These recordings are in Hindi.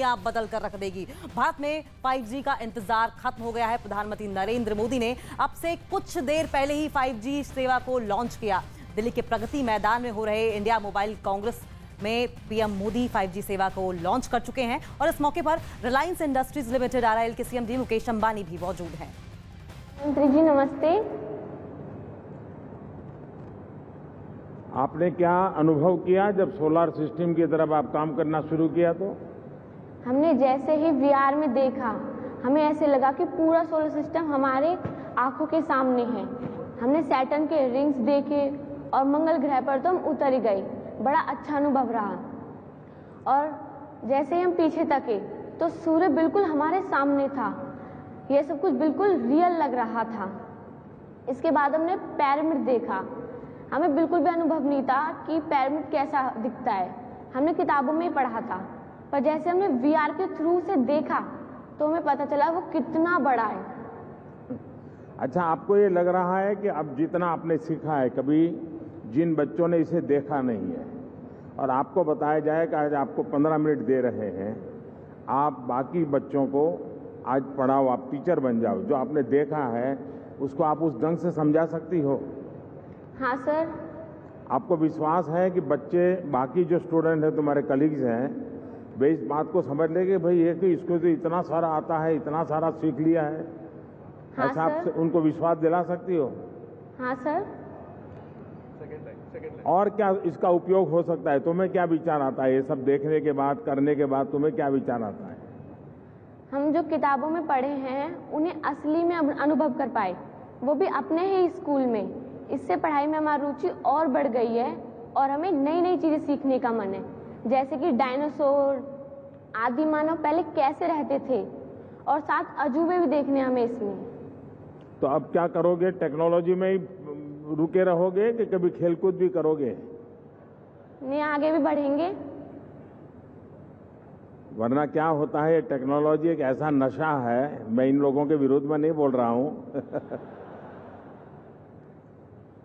आप बदल कर रख देगी। भारत में 5G का इंतजार खत्म हो गया है। प्रधानमंत्री नरेंद्र मोदी ने अब से कुछ देर पहले ही 5G सेवा को लॉन्च किया। दिल्ली के प्रगति मैदान में हो रहे इंडिया मोबाइल कांग्रेस में पीएम मोदी 5G सेवा को लॉन्च कर चुके हैं और इस मौके पर रिलायंस इंडस्ट्रीज लिमिटेड RIL के CMD मुकेश अंबानी भी मौजूद हैं। मंत्री जी नमस्ते। आपने क्या अनुभव किया जब सोलर सिस्टम की तरफ आप काम करना शुरू किया? तो हमने जैसे ही VR में देखा, हमें ऐसे लगा कि पूरा सोलर सिस्टम हमारे आंखों के सामने है। हमने सैटर्न के रिंग्स देखे और मंगल ग्रह पर तो हम उतर ही गए। बड़ा अच्छा अनुभव रहा। और जैसे ही हम पीछे तके तो सूर्य बिल्कुल हमारे सामने था। यह सब कुछ बिल्कुल रियल लग रहा था। इसके बाद हमने पिरामिड देखा। हमें बिल्कुल भी अनुभव नहीं था कि पिरामिड कैसा दिखता है। हमने किताबों में ही पढ़ा था, पर जैसे हमने VR के थ्रू से देखा तो हमें पता चला वो कितना बड़ा है। अच्छा, आपको ये लग रहा है कि अब जितना आपने सीखा है, कभी जिन बच्चों ने इसे देखा नहीं है और आपको बताया जाए कि आज आपको 15 मिनट दे रहे हैं, आप बाकी बच्चों को आज पढ़ाओ, आप टीचर बन जाओ, जो आपने देखा है उसको आप उस ढंग से समझा सकती हो? हाँ सर। आपको विश्वास है कि बच्चे, बाकी जो स्टूडेंट हैं, तुम्हारे कलीग्स हैं, वे इस बात को समझ लेंगे भाई ये कि इसको तो इतना सारा आता है, इतना सारा सीख लिया है? हाँ ऐसा आप सर। उनको विश्वास दिला सकती हो? हाँ सर। और क्या इसका उपयोग हो सकता है? तुम्हें क्या विचार आता है ये सब देखने के बाद, करने के बाद तुम्हें क्या विचार आता है? हम जो किताबों में पढ़े हैं उन्हें असली में अनुभव कर पाए, वो भी अपने ही स्कूल में। इससे पढ़ाई में हमारी रुचि और बढ़ गई है और हमें नई नई चीजें सीखने का मन है, जैसे कि डायनासोर, आदि मानव पहले कैसे रहते थे, और साथ अजूबे भी देखने हमें इसमें। तो अब क्या करोगे? टेक्नोलॉजी में ही रुके रहोगे कि कभी खेलकूद भी करोगे? नहीं, आगे भी बढ़ेंगे। वरना क्या होता है, टेक्नोलॉजी एक ऐसा नशा है, मैं इन लोगों के विरोध में नहीं बोल रहा हूं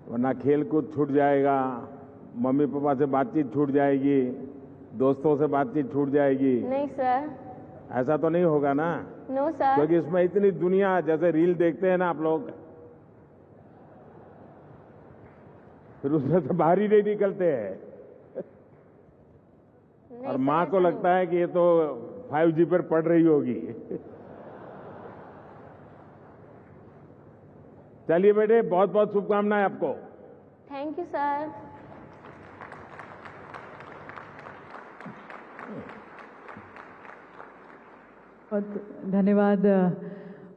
वरना खेलकूद छूट जाएगा, मम्मी पापा से बातचीत छूट जाएगी, दोस्तों से बातचीत छूट जाएगी। नहीं सर। ऐसा तो नहीं होगा ना? No sir. क्योंकि इसमें इतनी दुनिया, जैसे रील देखते हैं ना आप लोग, फिर उसमें से बाहर ही नहीं निकलते हैं और माँ को लगता है कि ये तो 5G पर पढ़ रही होगी चलिए बेटे, बहुत बहुत शुभकामनाएं आपको। Thank you sir. बहुत धन्यवाद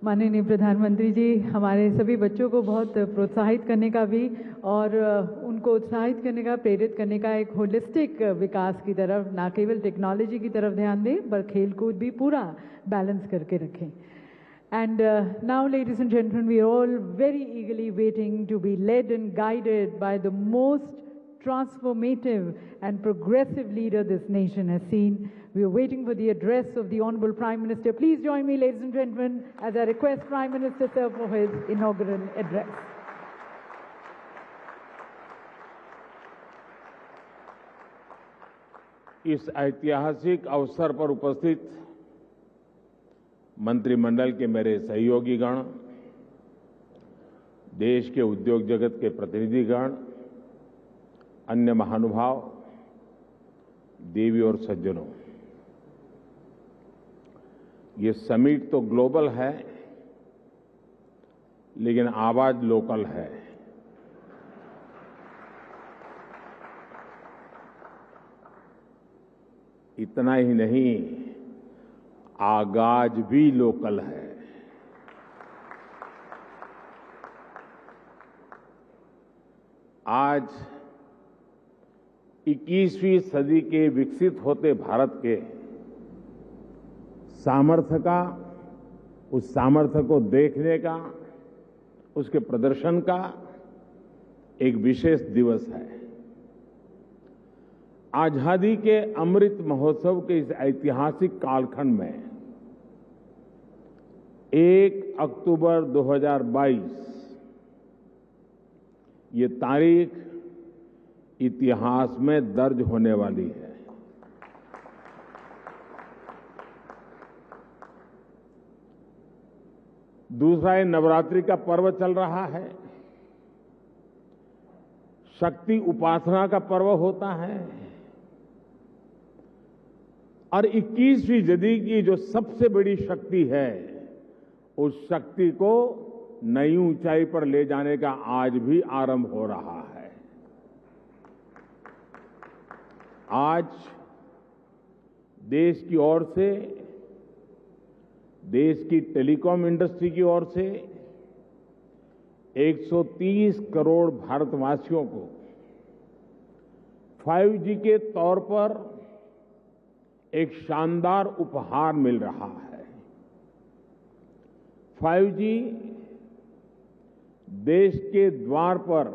माननीय प्रधानमंत्री जी। हमारे सभी बच्चों को बहुत प्रोत्साहित करने का भी और उनको उत्साहित करने का, प्रेरित करने का एक होलिस्टिक विकास की तरफ, ना केवल टेक्नोलॉजी की तरफ ध्यान दें पर खेलकूद भी पूरा बैलेंस करके रखें। And now, ladies and gentlemen, we are all very eagerly waiting to be led and guided by the most transformative and progressive leader this nation has seen. We are waiting for the address of the Honorable Prime Minister. Please join me, ladies and gentlemen, as I request Prime Minister Sir for his inaugural address. इस ऐतिहासिक अवसर पर उपस्थित मंत्रिमंडल के मेरे सहयोगीगण, देश के उद्योग जगत के प्रतिनिधिगण, अन्य महानुभाव, देवी और सज्जनों, ये समिट तो ग्लोबल है लेकिन आवाज लोकल है। इतना ही नहीं, आगाज भी लोकल है। आज 21वीं सदी के विकसित होते भारत के सामर्थ्य का, उस सामर्थ्य को देखने का, उसके प्रदर्शन का एक विशेष दिवस है। आजादी के अमृत महोत्सव के इस ऐतिहासिक कालखंड में 1 अक्टूबर 2022 ये तारीख इतिहास में दर्ज होने वाली है। दूसरा ये नवरात्रि का पर्व चल रहा है, शक्ति उपासना का पर्व होता है और 21वीं सदी की जो सबसे बड़ी शक्ति है, उस शक्ति को नई ऊंचाई पर ले जाने का आज भी आरंभ हो रहा है। आज देश की ओर से, देश की टेलीकॉम इंडस्ट्री की ओर से 130 करोड़ भारतवासियों को 5G के तौर पर एक शानदार उपहार मिल रहा है। 5G देश के द्वार पर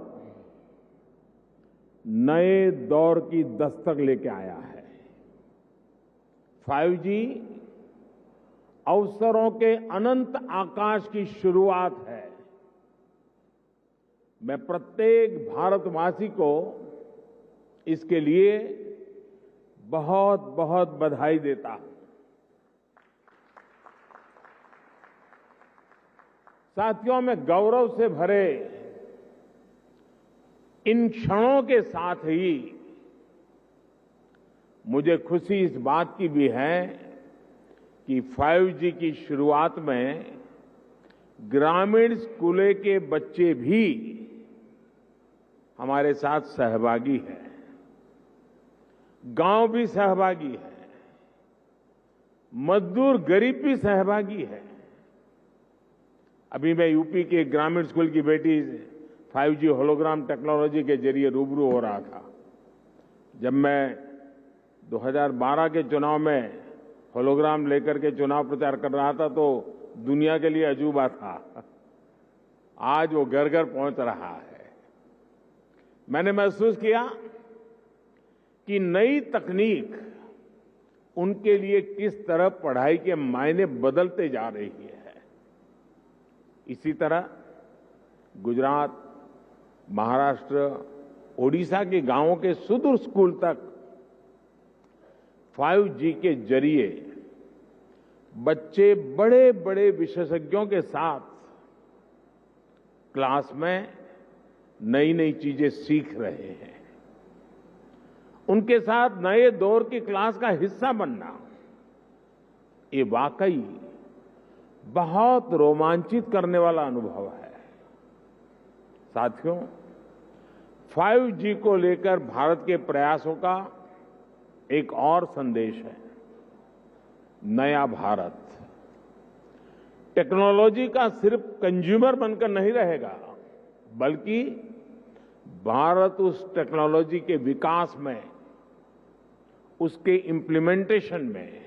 नए दौर की दस्तक लेके आया है। 5G अवसरों के अनंत आकाश की शुरुआत है। मैं प्रत्येक भारतवासी को इसके लिए बहुत बहुत बधाई देता हूं। साथियों, मैं गौरव से भरे इन क्षणों के साथ ही मुझे खुशी इस बात की भी है कि 5G की शुरुआत में ग्रामीण स्कूलों के बच्चे भी हमारे साथ सहभागी हैं, गांव भी सहभागी है, मजदूर गरीब भी सहभागी है। अभी मैं यूपी के ग्रामीण स्कूल की बेटी 5G होलोग्राम टेक्नोलॉजी के जरिए रूबरू हो रहा था। जब मैं 2012 के चुनाव में होलोग्राम लेकर के चुनाव प्रचार कर रहा था तो दुनिया के लिए अजूबा था। आज वो घर घर पहुंच रहा है। मैंने महसूस किया कि नई तकनीक उनके लिए किस तरह पढ़ाई के मायने बदलते जा रही है। इसी तरह गुजरात, महाराष्ट्र, ओडिशा के गांवों के सुदूर स्कूल तक 5G के जरिए बच्चे बड़े बड़े विशेषज्ञों के साथ क्लास में नई नई चीजें सीख रहे हैं। उनके साथ नए दौर की क्लास का हिस्सा बनना, ये वाकई बहुत रोमांचित करने वाला अनुभव है। साथियों, 5G को लेकर भारत के प्रयासों का एक और संदेश है, नया भारत। टेक्नोलॉजी का सिर्फ कंज्यूमर बनकर नहीं रहेगा, बल्कि भारत उस टेक्नोलॉजी के विकास में, उसके इम्प्लीमेंटेशन में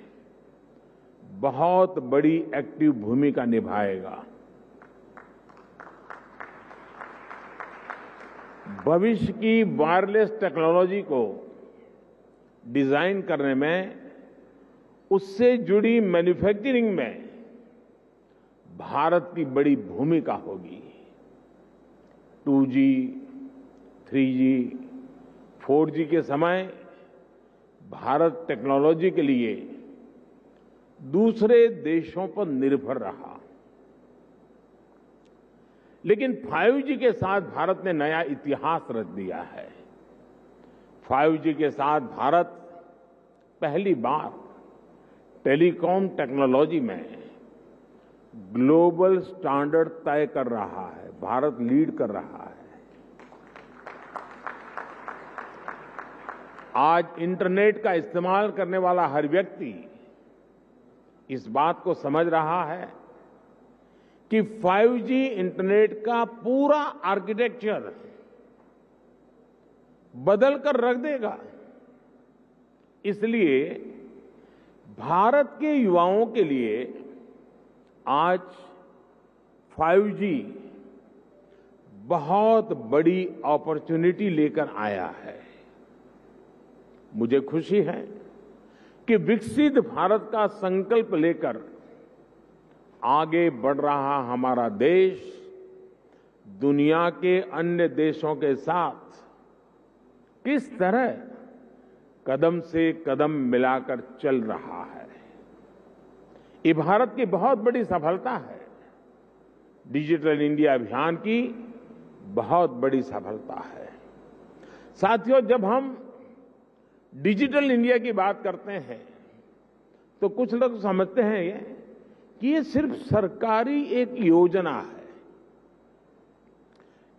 बहुत बड़ी एक्टिव भूमिका निभाएगा। भविष्य की वायरलेस टेक्नोलॉजी को डिजाइन करने में, उससे जुड़ी मैन्युफैक्चरिंग में भारत की बड़ी भूमिका होगी। 2G, 3G, 4G के समय भारत टेक्नोलॉजी के लिए दूसरे देशों पर निर्भर रहा, लेकिन 5G के साथ भारत ने नया इतिहास रच दिया है। 5G के साथ भारत पहली बार टेलीकॉम टेक्नोलॉजी में ग्लोबल स्टैंडर्ड तय कर रहा है। भारत लीड कर रहा है। आज इंटरनेट का इस्तेमाल करने वाला हर व्यक्ति इस बात को समझ रहा है कि 5G इंटरनेट का पूरा आर्किटेक्चर बदल कर रख देगा। इसलिए भारत के युवाओं के लिए आज 5G बहुत बड़ी अपॉर्चुनिटी लेकर आया है। मुझे खुशी है कि विकसित भारत का संकल्प लेकर आगे बढ़ रहा हमारा देश दुनिया के अन्य देशों के साथ किस तरह कदम से कदम मिलाकर चल रहा है। ये भारत की बहुत बड़ी सफलता है। डिजिटल इंडिया अभियान की बहुत बड़ी सफलता है। साथियों, जब हम डिजिटल इंडिया की बात करते हैं तो कुछ लोग समझते हैं कि ये सिर्फ सरकारी एक योजना है,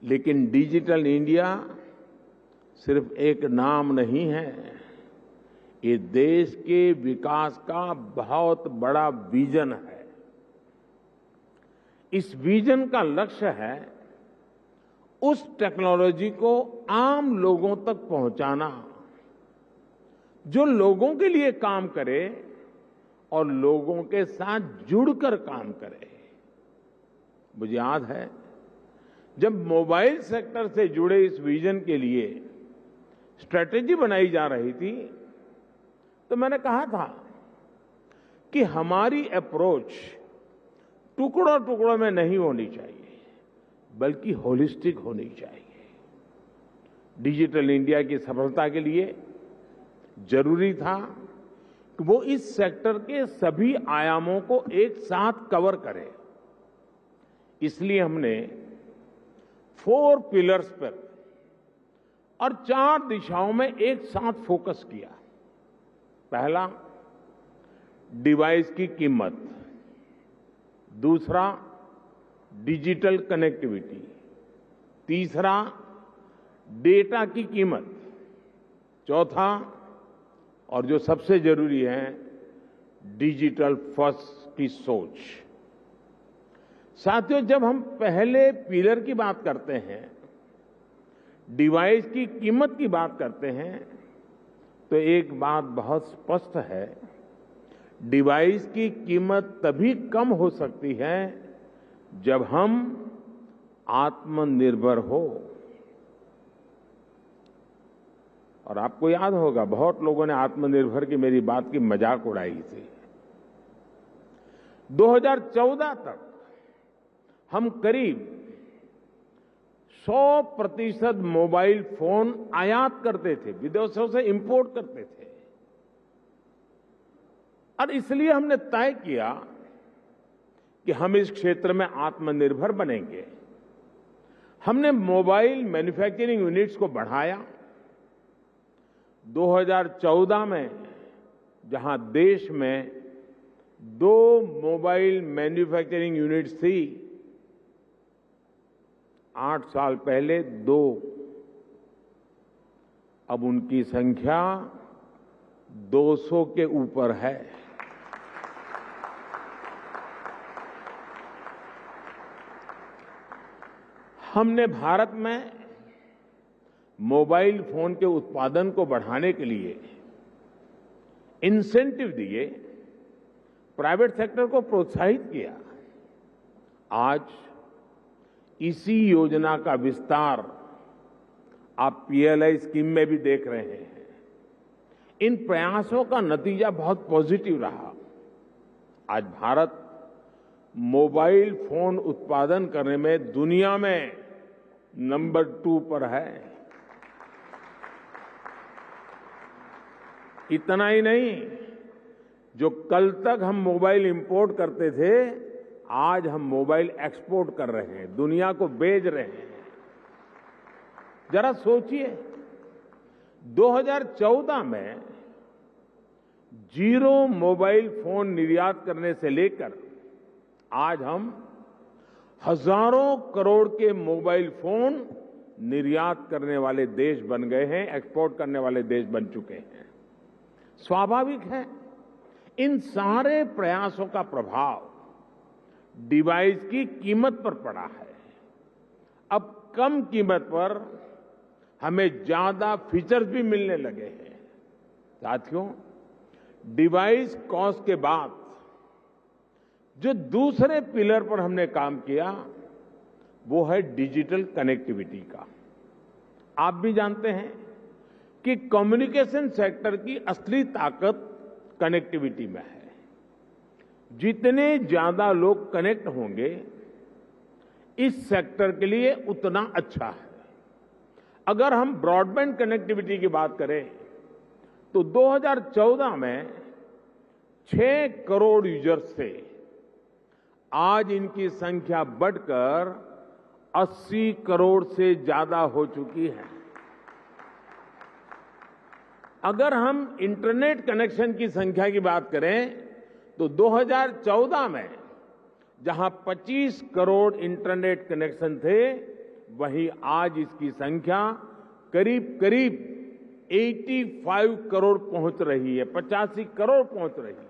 लेकिन डिजिटल इंडिया सिर्फ एक नाम नहीं है, ये देश के विकास का बहुत बड़ा विजन है। इस विजन का लक्ष्य है उस टेक्नोलॉजी को आम लोगों तक पहुंचाना जो लोगों के लिए काम करे और लोगों के साथ जुड़कर काम करे। मुझे याद है जब मोबाइल सेक्टर से जुड़े इस विजन के लिए स्ट्रेटेजी बनाई जा रही थी तो मैंने कहा था कि हमारी अप्रोच टुकड़ों टुकड़ों में नहीं होनी चाहिए, बल्कि होलिस्टिक होनी चाहिए। डिजिटल इंडिया की सफलता के लिए जरूरी था कि वो इस सेक्टर के सभी आयामों को एक साथ कवर करे। इसलिए हमने 4 पिलर्स पर और 4 दिशाओं में एक साथ फोकस किया। पहला, डिवाइस की कीमत। दूसरा, डिजिटल कनेक्टिविटी। तीसरा, डेटा की कीमत। चौथा, और जो सबसे जरूरी है, डिजिटल फर्स्ट की सोच। साथियों, जब हम पहले पिलर की बात करते हैं, डिवाइस की कीमत की बात करते हैं, तो एक बात बहुत स्पष्ट है, डिवाइस की कीमत तभी कम हो सकती है जब हम आत्मनिर्भर हो। और आपको याद होगा बहुत लोगों ने आत्मनिर्भर की मेरी बात की मजाक उड़ाई थी। 2014 तक हम करीब 100% मोबाइल फोन आयात करते थे, विदेशों से इंपोर्ट करते थे। और इसलिए हमने तय किया कि हम इस क्षेत्र में आत्मनिर्भर बनेंगे। हमने मोबाइल मैन्युफैक्चरिंग यूनिट्स को बढ़ाया। 2014 में जहां देश में 2 मोबाइल मैन्युफैक्चरिंग यूनिट्स थी, 8 साल पहले 2, अब उनकी संख्या 200 के ऊपर है। हमने भारत में मोबाइल फोन के उत्पादन को बढ़ाने के लिए इंसेंटिव दिए, प्राइवेट सेक्टर को प्रोत्साहित किया। आज इसी योजना का विस्तार आप पीएलआई स्कीम में भी देख रहे हैं। इन प्रयासों का नतीजा बहुत पॉजिटिव रहा। आज भारत मोबाइल फोन उत्पादन करने में दुनिया में नंबर 2 पर है। इतना ही नहीं, जो कल तक हम मोबाइल इंपोर्ट करते थे, आज हम मोबाइल एक्सपोर्ट कर रहे हैं, दुनिया को बेच रहे हैं। जरा सोचिए, 2014 में 0 मोबाइल फोन निर्यात करने से लेकर आज हम हजारों करोड़ के मोबाइल फोन निर्यात करने वाले देश बन गए हैं, एक्सपोर्ट करने वाले देश बन चुके हैं। स्वाभाविक है, इन सारे प्रयासों का प्रभाव डिवाइस की कीमत पर पड़ा है। अब कम कीमत पर हमें ज्यादा फीचर्स भी मिलने लगे हैं। साथियों, डिवाइस कॉस्ट के बाद जो दूसरे पिलर पर हमने काम किया वो है डिजिटल कनेक्टिविटी का। आप भी जानते हैं कि कम्युनिकेशन सेक्टर की असली ताकत कनेक्टिविटी में है। जितने ज्यादा लोग कनेक्ट होंगे इस सेक्टर के लिए उतना अच्छा है। अगर हम ब्रॉडबैंड कनेक्टिविटी की बात करें तो 2014 में 6 करोड़ यूजर्स थे, आज इनकी संख्या बढ़कर 80 करोड़ से ज्यादा हो चुकी है। अगर हम इंटरनेट कनेक्शन की संख्या की बात करें तो 2014 में जहां 25 करोड़ इंटरनेट कनेक्शन थे, वहीं आज इसकी संख्या करीब करीब 85 करोड़ पहुंच रही है, 85 करोड़ पहुंच रही है।